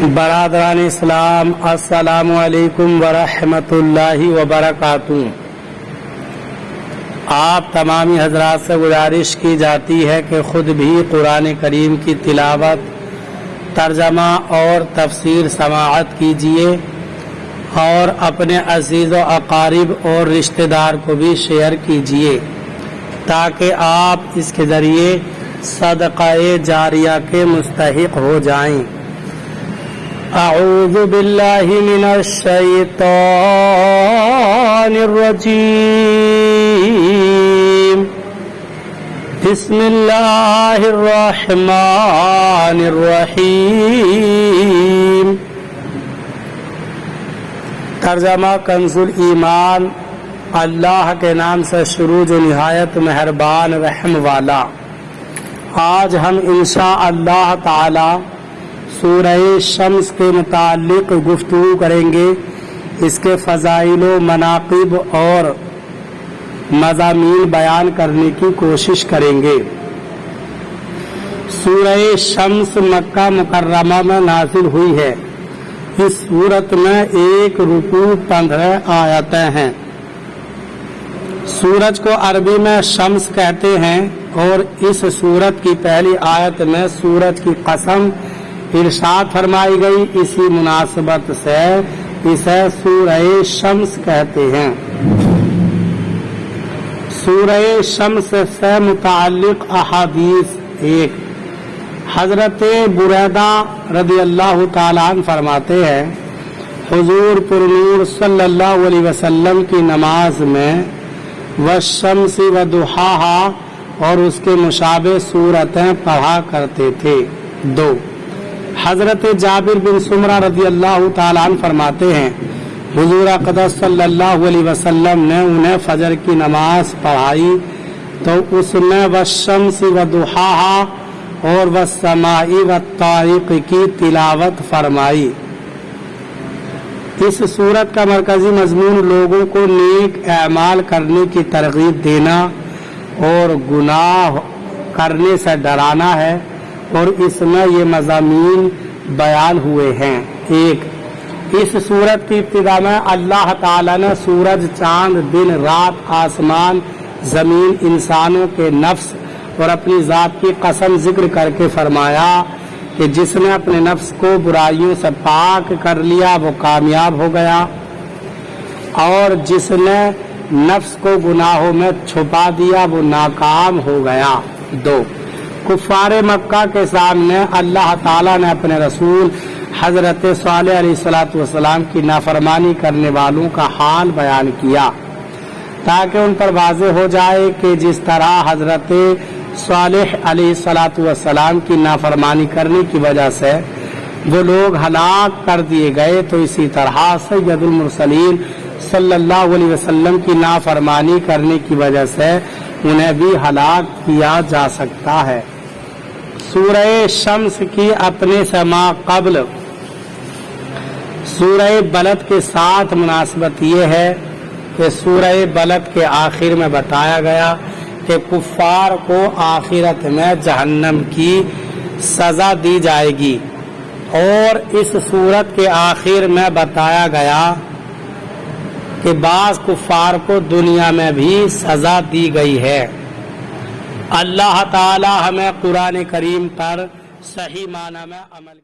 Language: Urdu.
برادران اسلام، السلام علیکم ورحمۃ اللہ وبرکاتہ۔ آپ تمامی حضرات سے گزارش کی جاتی ہے کہ خود بھی قرآن کریم کی تلاوت، ترجمہ اور تفسیر سماعت کیجیے اور اپنے عزیز و اقارب اور رشتہ دار کو بھی شیئر کیجیے تاکہ آپ اس کے ذریعے صدقہ جاریہ کے مستحق ہو جائیں۔ اعوذ باللہ من الشیطان الرجیم، بسم اللہ الرحمن الرحیم۔ ترجمہ کنز الایمان۔ اللہ کے نام سے شروع جو نہایت مہربان رحم والا۔ آج ہم انشاءاللہ تعالی سورہ شمس کے متعلق گفتگو کریں گے، اس کے فضائل و مناقب اور مضامین بیان کرنے کی کوشش کریں گے۔ سورہ شمس مکہ مکرمہ میں نازل ہوئی ہے۔ اس سورت میں 1 رکوع 15 آیتیں ہیں۔ سورج کو عربی میں شمس کہتے ہیں اور اس سورت کی پہلی آیت میں سورج کی قسم ارشاد فرمائی گئی، اسی مناسبت سے اسے سورہ شمس کہتے ہیں۔ سورہ شمس سے متعلق احادیث۔ 1، حضرت بریدہ رضی اللہ تعالیٰ عنہ فرماتے ہیں، حضور پرنور صلی اللہ علیہ وسلم کی نماز میں والشمس وضحاہا اور اس کے مشابہ سورتیں پڑھا کرتے تھے۔ 2، حضرت جابر بن سمرہ رضی اللہ تعالیٰ عنہ فرماتے ہیں، حضور اقدس صلی اللہ علیہ وسلم نے انہیں فجر کی نماز پڑھائی تو اس میں والشمس وضحاہا اور والسماء والطارق کی تلاوت فرمائی۔ اس سورت کا مرکزی مضمون لوگوں کو نیک اعمال کرنے کی ترغیب دینا اور گناہ کرنے سے ڈرانا ہے، اور اس میں یہ مضامین بیان ہوئے ہیں۔ 1، اس سورت کی ابتدا میں اللہ تعالیٰ نے سورج، چاند، دن، رات، آسمان، زمین، انسانوں کے نفس اور اپنی ذات کی قسم ذکر کر کے فرمایا کہ جس نے اپنے نفس کو برائیوں سے پاک کر لیا وہ کامیاب ہو گیا، اور جس نے نفس کو گناہوں میں چھپا دیا وہ ناکام ہو گیا۔ 2، کفار مکہ کے سامنے اللہ تعالیٰ نے اپنے رسول حضرت صالح علیہ السلام کی نافرمانی کرنے والوں کا حال بیان کیا تاکہ ان پر واضح ہو جائے کہ جس طرح حضرت صالح علیہ السلام کی نافرمانی کرنے کی وجہ سے وہ لوگ ہلاک کر دیے گئے، تو اسی طرح سید المرسلین صلی اللہ علیہ وسلم کی نافرمانی کرنے کی وجہ سے انہیں بھی ہلاک کیا جا سکتا ہے۔ سورہ شمس کی اپنے سے ما قبل سورہ بلد کے ساتھ مناسبت یہ ہے کہ سورہ بلد کے آخر میں بتایا گیا کہ کفار کو آخرت میں جہنم کی سزا دی جائے گی، اور اس سورت کے آخر میں بتایا گیا کہ بعض کفار کو دنیا میں بھی سزا دی گئی ہے۔ اللہ تعالی ہمیں قرآن کریم پر صحیح معنی میں عمل